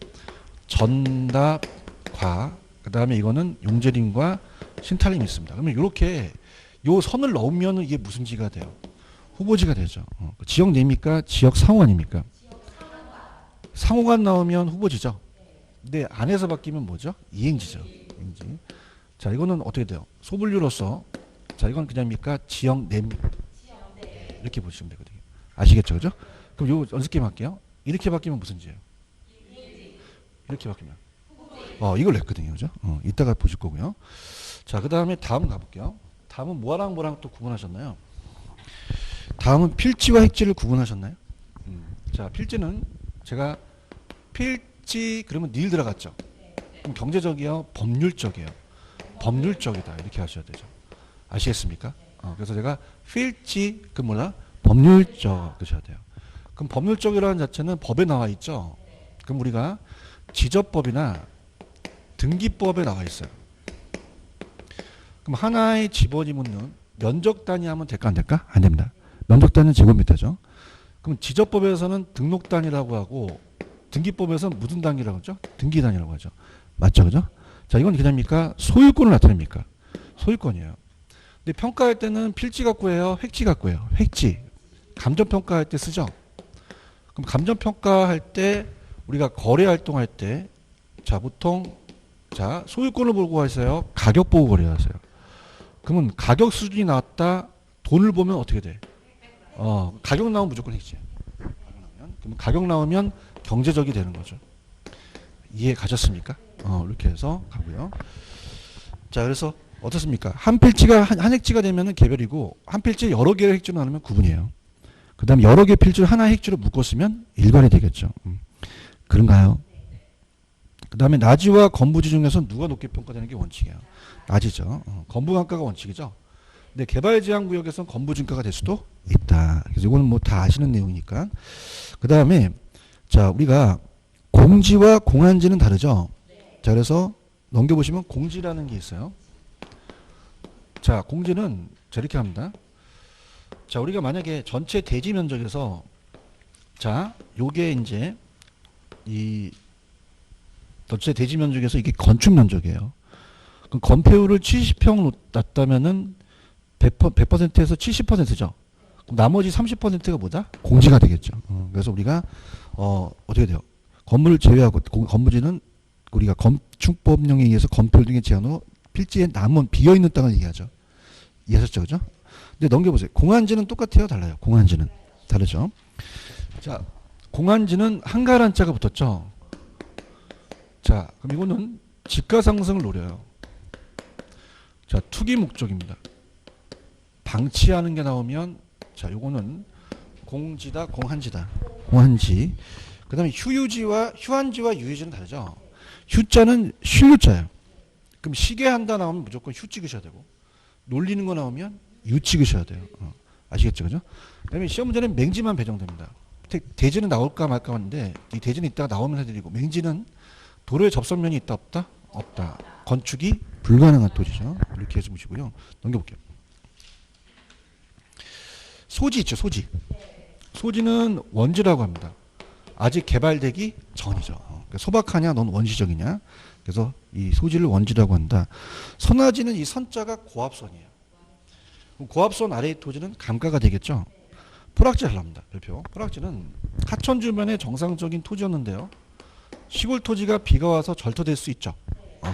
전답과 그 다음에 이거는 용재림과 신탈림이 있습니다. 그러면 이렇게 요 선을 넣으면 이게 무슨 지가 돼요? 후보지가 되죠. 지역 내입니까? 지역 상호간입니까? 상호간 나오면 후보지죠. 근데 안에서 바뀌면 뭐죠? 이행지죠. 이행지. 자 이거는 어떻게 돼요? 소분류로서 자 이건 그냥입니까? 지역 내입니까? 이렇게 보시면 되거든요. 아시겠죠? 그죠? 그럼 요 연습 게임 할게요. 이렇게 바뀌면 무슨 지예요? 이렇게 바뀌면 이걸 냈거든요. 그죠? 이따가 보실 거고요. 자, 그 다음에 다음 가볼게요. 다음은 뭐랑 뭐랑 또 구분하셨나요? 다음은 필지와 핵지를 구분하셨나요? 자, 필지는 제가 필지 그러면 닐 들어갔죠. 그럼 경제적이요? 법률적이에요? 법률적이다. 이렇게 하셔야 되죠. 아시겠습니까? 그래서 제가 필지 그 뭐다? 법률적 그러셔야 돼요. 그럼 법률적이라는 자체는 법에 나와 있죠. 그럼 우리가 지적법이나 등기법에 나와 있어요. 그럼 하나의 집어지문은 면적 단위하면 될까 안 될까? 안 됩니다. 면적 단위는 제곱미터죠. 그럼 지적법에서는 등록 단위라고 하고 등기법에서는 무슨 단위라고 하죠? 등기 단위라고 하죠. 맞죠, 그죠? 자, 이건 그냥입니까? 소유권을 나타냅니까? 소유권이에요. 근데 평가할 때는 필지 갖고 해요? 획지 갖고 해요? 획지. 감정평가할 때 쓰죠? 그럼 감정평가할 때 우리가 거래 활동할 때 자 보통 자 소유권을 보고 하세요? 가격 보고 거래하세요? 그러면 가격 수준이 나왔다 돈을 보면 어떻게 돼? 가격 나오면 무조건 획지. 그럼 가격 나오면 경제적이 되는 거죠. 이해 가셨습니까? 이렇게 해서 가고요. 자, 그래서 어떻습니까? 한 필지가 한 획지가 되면은 개별이고 한 필지 여러 개의 획지로 나누면 구분이에요. 그다음 여러 개의 필지를 하나의 획지로 묶었으면 일반이 되겠죠. 그런가요? 그다음에 나지와 건부지 중에서 누가 높게 평가되는 게 원칙이에요? 나지죠. 건부간가가 원칙이죠. 근데 개발제한구역에서는 건부진가가 될 수도 있다. 그래서 이거는 뭐 다 아시는 내용이니까. 그다음에 자, 우리가 공지와 공한지는 다르죠. 자, 그래서 넘겨보시면 공지라는 게 있어요. 자, 공지는 자, 이렇게 합니다. 자, 우리가 만약에 전체 대지 면적에서 자, 요게 이제 이 전체 대지 면적에서 이게 건축 면적이에요. 그럼 건폐율을 70평 놨다면은 100%에서 70%죠. 그럼 나머지 30%가 뭐다? 공지가 되겠죠. 그래서 우리가 어떻게 돼요? 건물을 제외하고 건부지는 우리가 건축법령에 의해서 건폐율 등의 제한으로 필지에 남은 비어있는 땅을 얘기하죠. 이해하셨죠? 그죠? 근데 넘겨보세요. 공한지는 똑같아요? 달라요? 공한지는 다르죠. 자, 공한지는 한가란 자가 붙었죠. 자, 그럼 이거는 지가 상승을 노려요. 자, 투기 목적입니다. 방치하는 게 나오면 자, 요거는 공지다, 공한지다. 공한지. 그다음에 휴유지와 휴한지와 유유지는 다르죠. 휴자는 쉴유자예요. 그럼 시계 한다 나오면 무조건 휴 찍으셔야 되고 놀리는 거 나오면 유 찍으셔야 돼요. 아시겠죠, 그죠? 그다음에 시험 문제는 맹지만 배정됩니다. 대지는 나올까 말까 하는데 이 대지는 이따가 나오면 해드리고 맹지는 도로에 접선면이 있다 없다? 없다. 건축이 불가능한 토지죠. 이렇게 해서 보시고요. 넘겨볼게요. 소지 있죠, 소지. 소지는 원지라고 합니다. 아직 개발되기 전이죠. 그러니까 소박하냐, 넌 원시적이냐. 그래서 이 소지를 원지라고 한다. 선화지는 이 선자가 고압선이에요. 고압선 아래의 토지는 감가가 되겠죠. 포락지 하랍니다. 별표. 포락지는 하천 주변의 정상적인 토지였는데요. 시골 토지가 비가 와서 절토될 수 있죠.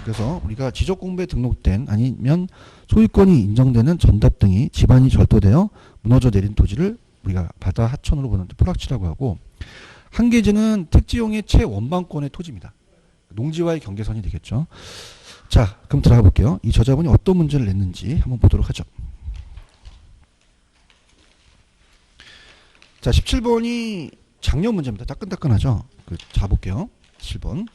그래서 우리가 지적공부에 등록된 아니면 소유권이 인정되는 전답 등이 집안이 절도되어 무너져 내린 토지를 우리가 바다 하천으로 보는데 포락지라고 하고, 한계지는 택지용의 최원방권의 토지입니다. 농지와의 경계선이 되겠죠. 자, 그럼 들어가 볼게요. 이 저자분이 어떤 문제를 냈는지 한번 보도록 하죠. 자, 17번이 작년 문제입니다. 따끈따끈하죠. 자, 볼게요. 7번.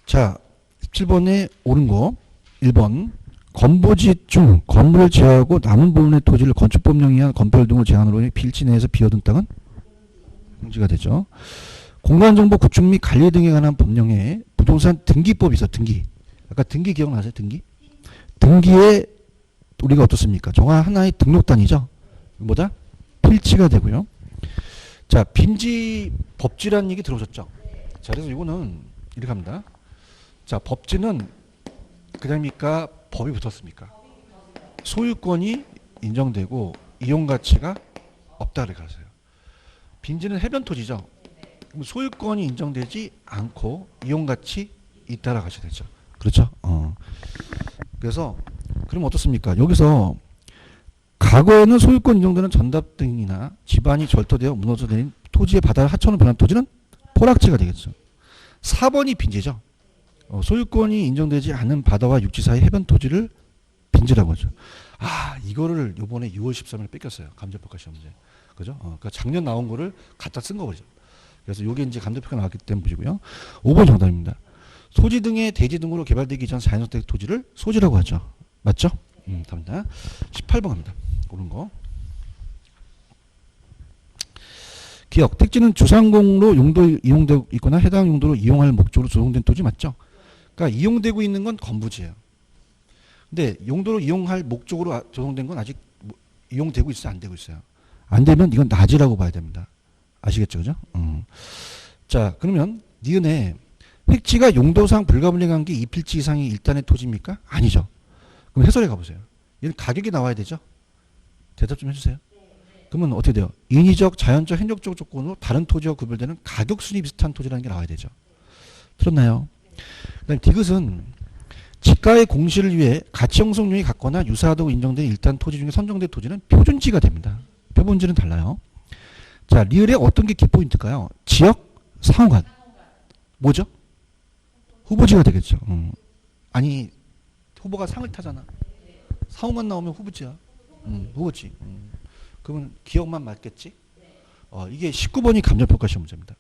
자, 17번에 옳은 거 1번. 건부지 중 건물을 제외하고 남은 부분의 토지를 건축법령에 의한 건폐율 등을 제한으로 필지 내에서 비어둔 땅은 공지가 되죠. 공간정보 구축 및 관리 등에 관한 법령에 부동산 등기법이 있어. 등기. 아까 등기 기억나세요? 등기? 등기에 우리가 어떻습니까? 저가 하나의 등록단이죠. 뭐다? 필지가 되고요. 자, 빈지 법지라는 얘기 들어오셨죠? 자, 그래서 이거는 이렇게 합니다. 자, 법지는 그냥입니까? 법이 붙었습니까? 소유권이 인정되고 이용 가치가 없다를 가세요. 빈지는 해변 토지죠. 그럼 소유권이 인정되지 않고 이용 가치 있다라 가셔야 되죠. 그렇죠? 그래서 그럼 어떻습니까? 여기서 과거에는 소유권 인정되는 전답 등이나 집안이 절토되어 무너져 내린 토지의 바다를 하천으로 변한 토지는 포락지가 되겠죠. 4번이 빈지죠. 소유권이 인정되지 않은 바다와 육지 사이 해변 토지를 빈지라고 하죠. 이거를 요번에 6월 13일에 뺏겼어요. 감정평가 시험 문제. 그죠? 그러니까 작년 나온 거를 갖다 쓴 거죠. 그래서 요게 이제 감정평가 나왔기 때문에 보시고요. 5번 정답입니다. 소지 등의 대지 등으로 개발되기 전 자연선택 토지를 소지라고 하죠. 맞죠? 답니다. 18번 갑니다. 옳은 거. 기억. 택지는 주상공로 용도 이용되고 있거나 해당 용도로 이용할 목적으로 조성된 토지 맞죠? 그러니까 이용되고 있는 건 건부지예요. 근데 용도로 이용할 목적으로 조성된 건 아직 이용되고 있어요? 안 되고 있어요? 안 되면 이건 낮이라고 봐야 됩니다. 아시겠죠? 그죠? 자, 그러면 니은에 획지가 용도상 불가분리한 게 2필지 이상이 일단의 토지입니까? 아니죠. 그럼 해설에 가보세요. 얘는 가격이 나와야 되죠? 대답 좀 해주세요. 그러면 어떻게 돼요? 인위적, 자연적, 행정적 조건으로 다른 토지와 구별되는 가격순위 비슷한 토지라는 게 나와야 되죠. 들었나요? 그 다음에 디귿은 지가의 공시를 위해 가치 형성률이 같거나 유사하다고 인정된 일단 토지 중에 선정된 토지는 표준지가 됩니다. 표본지는 달라요. 자, 리을에 어떤 게 키포인트일까요? 지역, 상호간. 뭐죠? 후보지가 되겠죠. 아니, 후보가 상을 타잖아. 상호간 나오면 후보지야. 후보지. 그러면 기억만 맞겠지? 이게 19번이 감정평가 시험 문제입니다.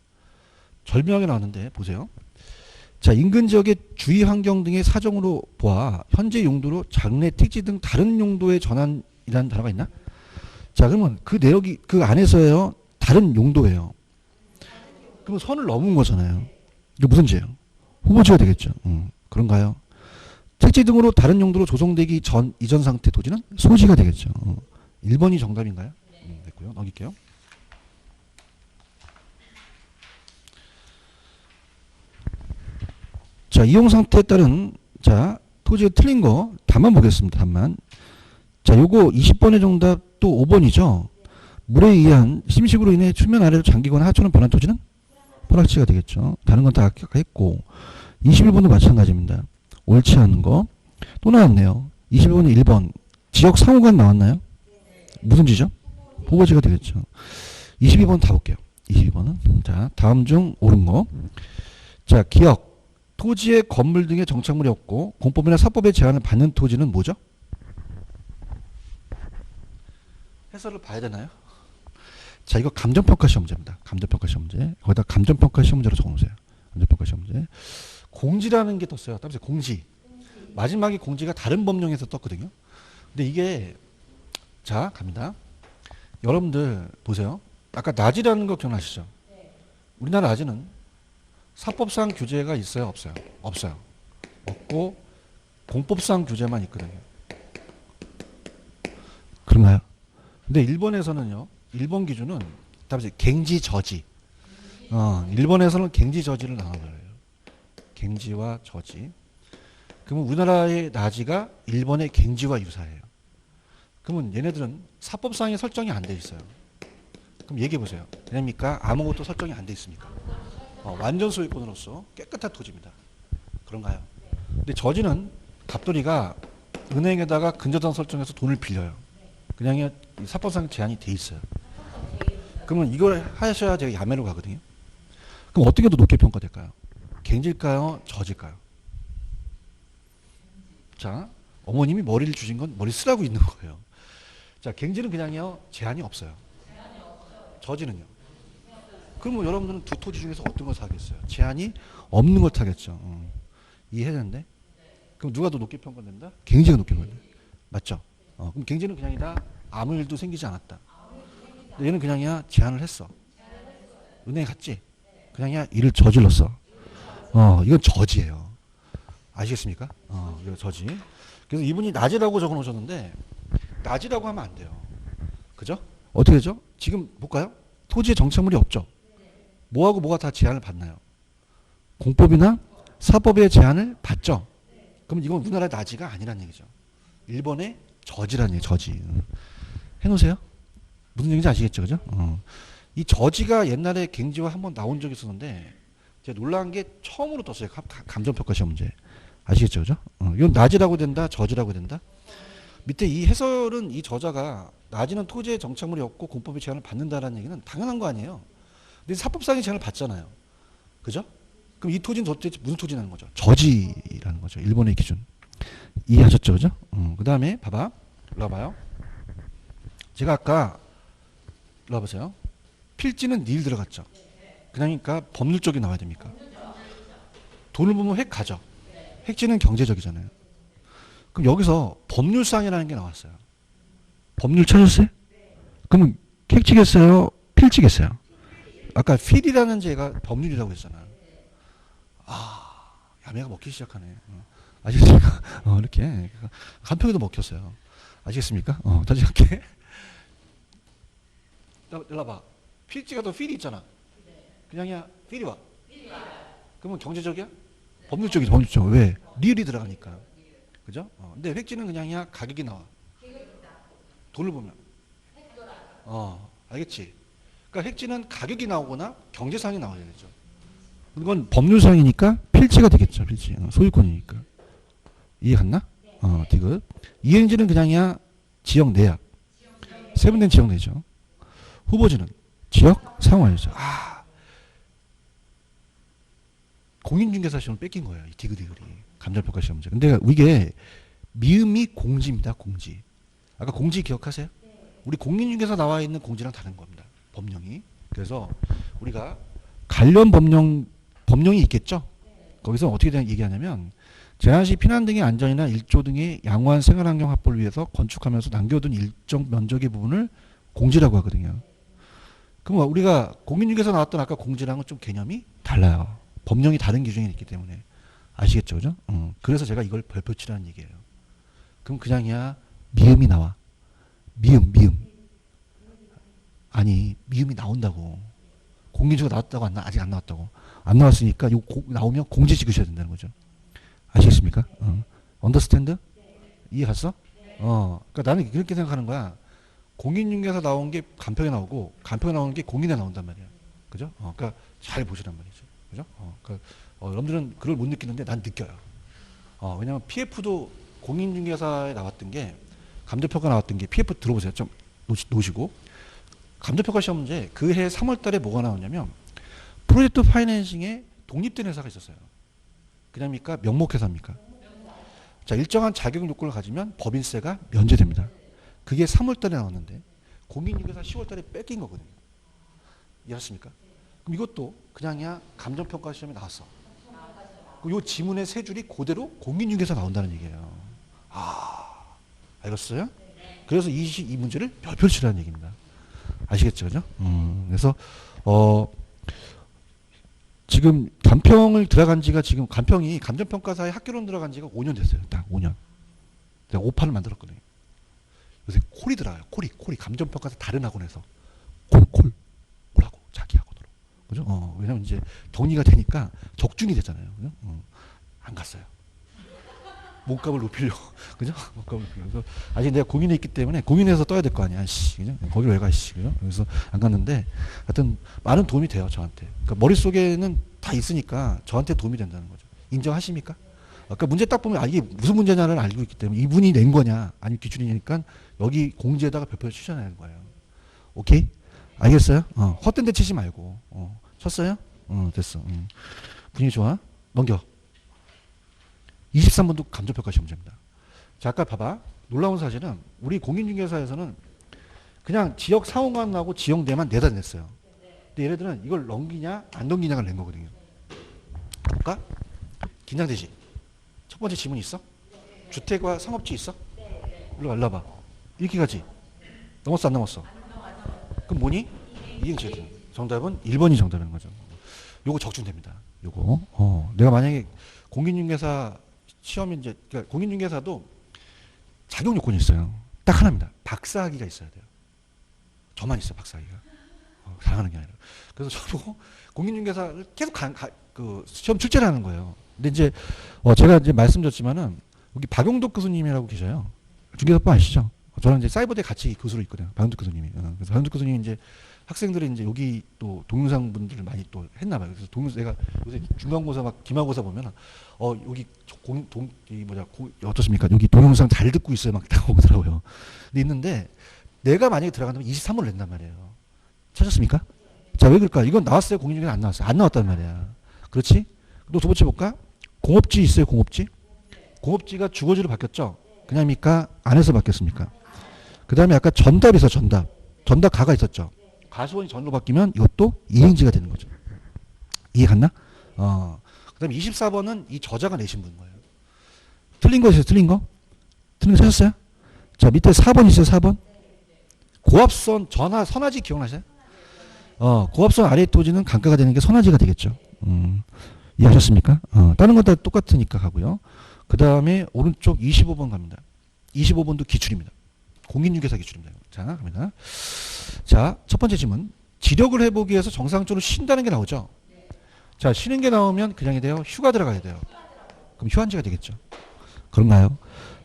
절묘하게 나왔는데 보세요. 자, 인근 지역의 주위 환경 등의 사정으로 보아 현재 용도로 장래, 택지 등 다른 용도의 전환이라는 단어가 있나? 자, 그러면 그 내역이 그 안에서요 다른 용도예요. 그러면 선을 넘은 거잖아요. 이게 무슨 죄예요? 후보지가 되겠죠. 그런가요? 택지 등으로 다른 용도로 조성되기 전 이전 상태 토지는 소지가 되겠죠. 1번이 정답인가요? 됐고요. 넘길게요. 자, 이용 상태에 따른 자 토지가 틀린 거 답만 보겠습니다. 답만. 자, 요거 20번의 정답 또 5번이죠. 물에 의한 심식으로 인해 수면 아래로 잠기거나 하천으로 변한 토지는 포락지가 되겠죠. 다른 건 다 합격했고 21번도 마찬가지입니다. 옳지 않은 거 또 나왔네요. 21번은 1번 지역 상호간 나왔나요? 무슨 지죠? 후보지가 되겠죠. 22번 다 볼게요. 22번은 자 다음 중 옳은 거. 자, 기억 토지의 건물 등의 정착물이 없고 공법이나 사법의 제한을 받는 토지는 뭐죠? 해설을 봐야 되나요? 자, 이거 감정평가 시험 문제입니다. 감정평가 시험 문제. 거기다 감정평가 시험 문제로 적어놓으세요. 감정평가 시험 문제. 공지라는 게 떴어요. 따라서 공지. 마지막에 공지가 다른 법령에서 떴거든요. 근데 이게 자 갑니다. 여러분들 보세요. 아까 낮이라는 거 기억나시죠? 우리나라 낮이는 사법상 규제가 있어요? 없어요? 없어요. 없고 공법상 규제만 있거든요. 그런가요? 근데 일본에서는요. 일본 기준은 답이 갱지 저지. 일본에서는 갱지 저지를 나눠요. 갱지와 저지. 그러면 우리나라의 나지가 일본의 갱지와 유사해요. 그러면 얘네들은 사법상의 설정이 안 돼 있어요. 그럼 얘기해 보세요. 왜냐입니까? 아무것도 설정이 안 돼 있습니까? 완전 소유권으로서 깨끗한 토지입니다. 그런가요? 근데 저지는 갑돌이가 은행에다가 근저당 설정해서 돈을 빌려요. 그냥 사법상 제한이 돼 있어요. 그러면 이걸 하셔야 제가 야매로 가거든요. 그럼 어떻게 더 높게 평가될까요? 갱지일까요? 저질까요? 자, 어머님이 머리를 주신 건 머리 쓰라고 있는 거예요. 자, 갱지는 그냥요 제한이 없어요. 저지는요. 그러면 여러분들은 두 토지 중에서 어떤 걸 사겠어요? 제한이 없는 걸 타겠죠. 이해되는데? 그럼 누가 더 높게 평가된다? 갱지가 높게 평가된다. 맞죠? 그럼 갱지는 그냥이다 아무 일도 생기지 않았다. 얘는 그냥이야 제한을 했어. 은행에 갔지? 그냥이야 일을 저질렀어. 이건 저지예요. 아시겠습니까? 이거 저지. 그래서 이분이 낮이라고 적어 놓으셨는데 낮이라고 하면 안 돼요. 그죠? 어떻게 되죠? 지금 볼까요? 토지에 정착물이 없죠. 뭐하고 뭐가 다 제한을 받나요? 공법이나 사법의 제한을 받죠. 그럼 이건 우리나라의 낮이가 아니란 얘기죠. 일본의 저지란 얘기예요. 저지. 해놓으세요. 무슨 얘기인지 아시겠죠? 그죠? 이 저지가 옛날에 갱지와 한번 나온 적이 있었는데 제가 놀란 게 처음으로 떴어요. 감정평가 시험 문제. 아시겠죠? 그죠? 이건 낮이라고 된다, 저지라고 된다. 밑에 이 해설은 이 저자가 낮이는 토지에 정착물이 없고 공법의 제한을 받는다라는 얘기는 당연한 거 아니에요. 근데 사법상의 제한을 받잖아요. 그죠? 그럼 이 토지는 도대체 무슨 토지라는 거죠? 저지라는 거죠. 일본의 기준. 이해하셨죠? 그죠? 그 다음에 봐봐. 일로 와봐요. 제가 아까 일로 와보세요. 필지는 닐 들어갔죠. 그러니까 법률 쪽이 나와야 됩니까? 돈을 보면 획 가죠. 획지는 경제적이잖아요. 그럼 여기서 법률상이라는 게 나왔어요. 법률 찾았어요? 그러면 획지겠어요? 필지겠어요? 아까 필이라는 제가 법률이라고 했잖아요. 야매가 먹기 시작하네. 아시겠습니까? 이렇게 한 평에도 먹혔어요. 아시겠습니까? 다시 할게. 일로 와봐. 필지가 더 필이 있잖아. 그냥이야 필이 와. 그러면 경제적이야? 법률적이죠. 법률적. 왜? 리을이 들어가니까. 그죠? 근데 획지는 그냥이야 가격이 나와. 돈을 보면. 알겠지? 그러니까 획지는 가격이 나오거나 경제상이 나와야 되죠. 이건 법률상이니까 필지가 되겠죠. 필지. 소유권이니까. 이해 갔나? 디귿. 이행지는 그냥이야 지역 내야. 세분된 지역 내죠. 후보지는 지역 사용관이죠. 공인중개사 시험을 뺏긴 거예요. 이 디그디글이. 감정평가 시험 문제. 근데 이게 미음이 공지입니다. 공지. 아까 공지 기억하세요? 우리 공인중개사 나와 있는 공지랑 다른 겁니다. 법령이. 그래서 우리가 관련 법령이 있겠죠? 거기서 어떻게 얘기하냐면 재난시 피난 등의 안전이나 일조 등의 양호한 생활환경 확보를 위해서 건축하면서 남겨둔 일정 면적의 부분을 공지라고 하거든요. 그럼 우리가 공인중개사 나왔던 아까 공지랑은 좀 개념이 달라요. 법령이 다른 기준이 있기 때문에. 아시겠죠? 그죠? 그래서 제가 이걸 별표치라는 얘기예요. 그럼 그냥이야 미음이 나와. 미음. 아니 미음이 나온다고. 공인중개사 나왔다고 아직 안 나왔다고. 안 나왔으니까 이거 나오면 공지 찍으셔야 된다는 거죠. 아시겠습니까? 언더스탠드? 이해 갔어? 그러니까 나는 그렇게 생각하는 거야. 공인중개사 나온 게 간평에 나오고 간평에 나오는 게 공인에 나온단 말이야. 그죠? 그러니까 잘 보시란 말이죠. 그죠? 그러니까 여러분들은 그걸 못 느끼는데 난 느껴요. 왜냐면 PF도 공인중개사에 나왔던 게 감정평가 나왔던 게 PF 들어보세요. 좀 놓으시고 감정평가 시험 문제 그 해 3월 달에 뭐가 나왔냐면 프로젝트 파이낸싱에 독립된 회사가 있었어요. 그냥입니까? 명목회사입니까? 자, 일정한 자격 요건을 가지면 법인세가 면제됩니다. 그게 3월 달에 나왔는데 공인중개사 10월 달에 뺏긴 거거든요. 이해하십니까? 그럼 이것도 그냥이야 감정평가 시험에 나왔어. 이 지문의 세 줄이 그대로 공인중개사 나온다는 얘기예요. 알겠어요? 그래서 이 문제를 별표를 치라는 얘기입니다. 아시겠죠? 그죠? 그래서 지금 간평을 들어간 지가 지금 간평이 감정평가사의 학교론 들어간 지가 5년 됐어요. 딱 5년. 내가 오판을 만들었거든요. 요새 콜이 들어가요. 콜이 감정평가사 다른 학원에서 콜하고 자기 학원으로. 그죠? 왜냐면 이제 격리가 되니까 적중이 되잖아요. 그죠? 안 갔어요. 몸값을 높이려고. 그죠? 몸값을 높이려고. 아직 내가 공인에 있기 때문에 공인에서 떠야 될 거 아니야. 그죠? 거기를 왜 가, 그죠? 그래서 안 갔는데 하여튼 많은 도움이 돼요, 저한테. 그러니까 머릿속에는 다 있으니까 저한테 도움이 된다는 거죠. 인정하십니까? 그러니까 문제 딱 보면 이게 무슨 문제냐를 알고 있기 때문에 이분이 낸 거냐 아니면 기준이니까 여기 공지에다가 별표를 치셔야 하는 거예요. 오케이? 알겠어요? 헛된 데 치지 말고. 쳤어요? 됐어. 분위기 좋아? 넘겨. 23번도 감정평가 시험 문제입니다. 자, 아까 봐봐. 놀라운 사실은 우리 공인중개사에서는 그냥 지역 상호관 나고 지역내만 내다 냈어요. 근데 얘네들은 이걸 넘기냐 안 넘기냐를 낸 거거든요. 볼까? 긴장되지? 첫 번째 지문 있어? 주택과 상업지 있어? 일로 와봐. 이렇게 가지? 넘었어 안 넘었어? 그럼 뭐니? 이행제도. 정답은 1번이 정답인 거죠. 요거 적중됩니다. 요거. 내가 만약에 공인중개사 시험이 이제 그러니까 공인중개사도 자격 요건이 있어요. 딱 하나입니다. 박사학위가 있어야 돼요. 저만 있어요, 박사학위가. 사랑하는 게 아니라. 그래서 저보고 공인중개사를 계속 그 시험 출제를 하는 거예요. 근데 이제 제가 이제 말씀드렸지만은 여기 박용덕 교수님이라고 계셔요. 중개사법 아시죠? 저는 이제 사이버대 같이 교수로 있거든요. 박용덕 교수님이. 그래서 박용덕 교수님이 이제 학생들이 이제 여기 또 동영상 분들을 많이 또 했나 봐요. 그래서 내가 요새 중간고사 막 기말고사 보면 여기 어떻습니까? 여기 동영상 잘 듣고 있어요. 막 다 오더라고요. 근데 있는데 내가 만약에 들어간다면 23번을 낸단 말이에요. 찾았습니까? 자, 왜 그럴까? 이건 나왔어요. 공인중개사 안 나왔어요. 안 나왔단 말이야. 그렇지? 또 두 번째 볼까? 공업지 있어요. 공업지? 공업지가 주거지로 바뀌었죠? 그냥입니까? 안에서 바뀌었습니까? 그 다음에 아까 전답이 있어. 전답 가가 있었죠? 가수원이 전로 바뀌면 이것도 이행지가 되는 거죠. 이해 갔나? 그 다음에 24번은 이 저자가 내신 분인 거예요. 틀린 거 있어요? 틀린 거 찾았어요? 자, 밑에 4번 있어요? 4번? 고압선 선화지 기억나세요? 고압선 아래 토지는 강가가 되는 게 선화지가 되겠죠. 이해하셨습니까? 다른 건 다 똑같으니까 가고요. 그 다음에 오른쪽 25번 갑니다. 25번도 기출입니다. 공인중개사 기출입니다. 자, 갑니다. 자, 첫 번째 질문. 지력을 회복하기 위해서 정상적으로 쉰다는 게 나오죠? 자, 쉬는 게 나오면 그냥이 돼요? 휴가 들어가야 돼요. 그럼 휴한지가 되겠죠. 그런가요?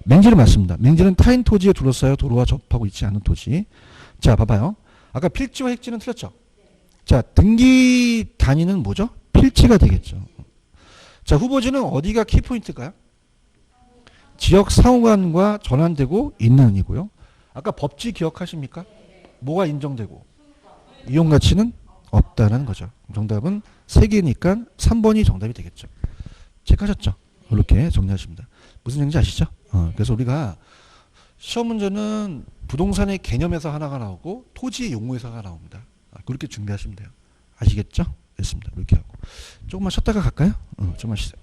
맹지는 맞습니다. 맹지는 타인 토지에 둘러싸여 도로와 접하고 있지 않은 토지. 자, 봐봐요. 아까 필지와 획지는 틀렸죠? 자, 등기 단위는 뭐죠? 필지가 되겠죠. 자, 후보지는 어디가 키포인트일까요? 지역 상호관과 전환되고 있는 이고요. 아까 법지 기억하십니까? 뭐가 인정되고? 이용 가치는 없다는 거죠. 정답은 3개니까 3번이 정답이 되겠죠. 체크하셨죠? 이렇게 정리하십니다. 무슨 얘기인지 아시죠? 그래서 우리가 시험 문제는 부동산의 개념에서 하나가 나오고 토지의 용어에서 하나가 나옵니다. 그렇게 준비하시면 돼요. 아시겠죠? 됐습니다. 이렇게 하고 조금만 쉬었다가 갈까요? 조금만 쉬세요.